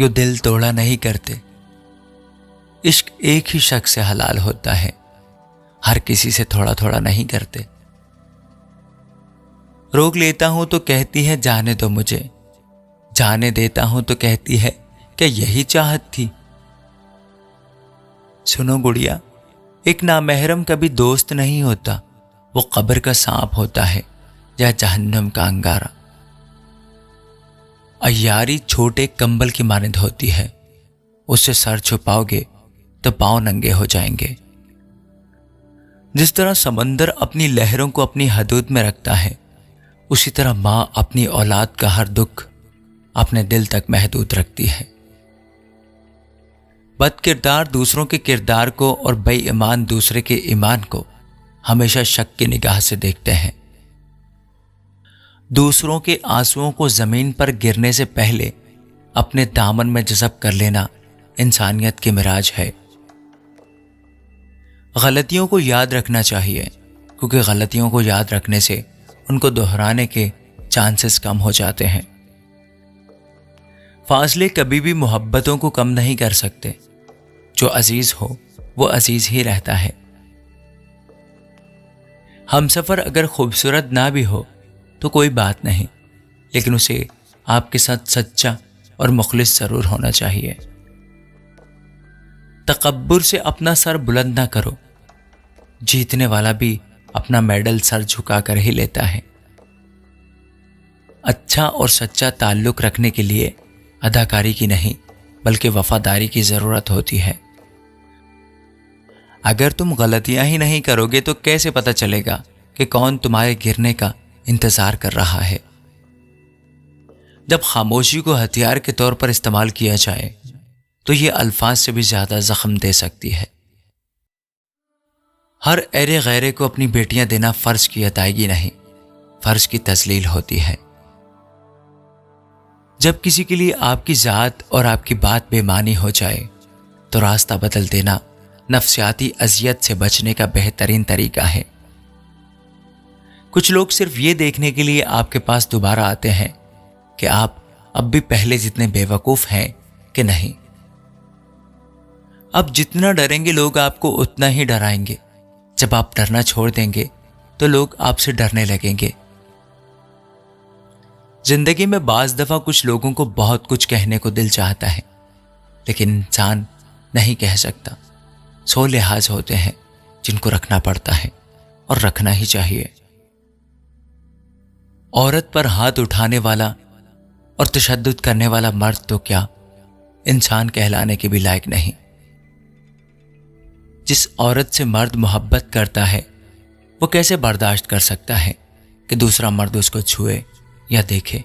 یوں دل توڑا نہیں کرتے۔ عشق ایک ہی شخص سے حلال ہوتا ہے، ہر کسی سے تھوڑا تھوڑا نہیں کرتے۔ روک لیتا ہوں تو کہتی ہے جانے دو مجھے، جانے دیتا ہوں تو کہتی ہے کہ یہی چاہت تھی۔ سنو گڑیا، ایک نامحرم کبھی دوست نہیں ہوتا، وہ قبر کا سانپ ہوتا ہے یا جہنم کا انگارہ۔ عیاری چھوٹے کمبل کی مانند ہوتی ہے، اس سے سر چھپاؤ گے تو پاؤں ننگے ہو جائیں گے۔ جس طرح سمندر اپنی لہروں کو اپنی حدود میں رکھتا ہے، اسی طرح ماں اپنی اولاد کا ہر دکھ اپنے دل تک محدود رکھتی ہے۔ بد کردار دوسروں کے کردار کو اور بے ایمان دوسرے کے ایمان کو ہمیشہ شک کی نگاہ سے دیکھتے ہیں۔ دوسروں کے آنسوؤں کو زمین پر گرنے سے پہلے اپنے دامن میں جذب کر لینا انسانیت کی معراج ہے۔ غلطیوں کو یاد رکھنا چاہیے، کیونکہ غلطیوں کو یاد رکھنے سے ان کو دہرانے کے چانسز کم ہو جاتے ہیں۔ فاصلے کبھی بھی محبتوں کو کم نہیں کر سکتے، جو عزیز ہو وہ عزیز ہی رہتا ہے۔ ہمسفر اگر خوبصورت نہ بھی ہو تو کوئی بات نہیں، لیکن اسے آپ کے ساتھ سچا اور مخلص ضرور ہونا چاہیے۔ تکبر سے اپنا سر بلند نہ کرو، جیتنے والا بھی اپنا میڈل سر جھکا کر ہی لیتا ہے۔ اچھا اور سچا تعلق رکھنے کے لیے اداکاری کی نہیں بلکہ وفاداری کی ضرورت ہوتی ہے۔ اگر تم غلطیاں ہی نہیں کرو گے تو کیسے پتہ چلے گا کہ کون تمہارے گرنے کا انتظار کر رہا ہے؟ جب خاموشی کو ہتھیار کے طور پر استعمال کیا جائے تو یہ الفاظ سے بھی زیادہ زخم دے سکتی ہے۔ ہر ایرے غیرے کو اپنی بیٹیاں دینا فرض کی ادائیگی نہیں، فرض کی تذلیل ہوتی ہے۔ جب کسی کے لیے آپ کی ذات اور آپ کی بات بے معنی ہو جائے تو راستہ بدل دینا نفسیاتی اذیت سے بچنے کا بہترین طریقہ ہے۔ کچھ لوگ صرف یہ دیکھنے کے لیے آپ کے پاس دوبارہ آتے ہیں کہ آپ اب بھی پہلے جتنے بے وقوف ہیں کہ نہیں۔ اب جتنا ڈریں گے لوگ آپ کو اتنا ہی ڈرائیں گے۔ جب آپ ڈرنا چھوڑ دیں گے تو لوگ آپ سے ڈرنے لگیں گے۔ زندگی میں بعض دفعہ کچھ لوگوں کو بہت کچھ کہنے کو دل چاہتا ہے، لیکن انسان نہیں کہہ سکتا۔ 100 لحاظ ہوتے ہیں جن کو رکھنا پڑتا ہے اور رکھنا ہی چاہیے۔ عورت پر ہاتھ اٹھانے والا اور تشدد کرنے والا مرد تو کیا انسان کہلانے کے بھی لائق نہیں۔ جس عورت سے مرد محبت کرتا ہے وہ کیسے برداشت کر سکتا ہے کہ دوسرا مرد اس کو چھوئے یا دیکھے؟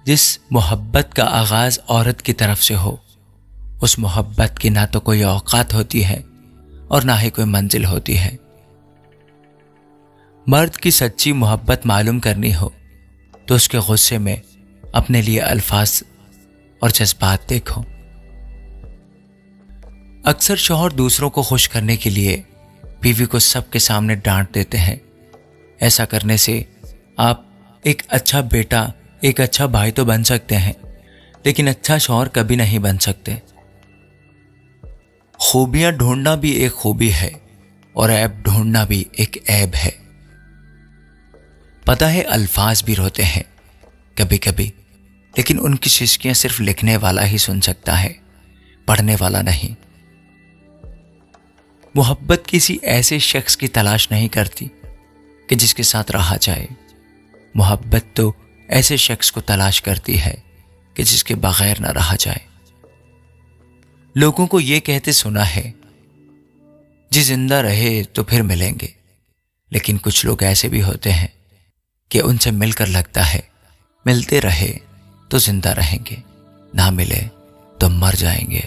جس محبت کا آغاز عورت کی طرف سے ہو، اس محبت کی نہ تو کوئی اوقات ہوتی ہے اور نہ ہی کوئی منزل ہوتی ہے۔ مرد کی سچی محبت معلوم کرنی ہو تو اس کے غصے میں اپنے لیے الفاظ اور جذبات دیکھو۔ اکثر شوہر دوسروں کو خوش کرنے کے لیے بیوی کو سب کے سامنے ڈانٹ دیتے ہیں۔ ایسا کرنے سے آپ ایک اچھا بیٹا، ایک اچھا بھائی تو بن سکتے ہیں، لیکن اچھا شوہر کبھی نہیں بن سکتے۔ خوبیاں ڈھونڈنا بھی ایک خوبی ہے اور عیب ڈھونڈنا بھی ایک عیب ہے۔ پتہ ہے الفاظ بھی روتے ہیں کبھی کبھی، لیکن ان کی سسکیاں صرف لکھنے والا ہی سن سکتا ہے، پڑھنے والا نہیں۔ محبت کسی ایسے شخص کی تلاش نہیں کرتی کہ جس کے ساتھ رہا جائے، محبت تو ایسے شخص کو تلاش کرتی ہے کہ جس کے بغیر نہ رہا جائے۔ لوگوں کو یہ کہتے سنا ہے جی زندہ رہے تو پھر ملیں گے، لیکن کچھ لوگ ایسے بھی ہوتے ہیں کہ ان سے مل کر لگتا ہے ملتے رہے تو زندہ رہیں گے، نہ ملے تو مر جائیں گے۔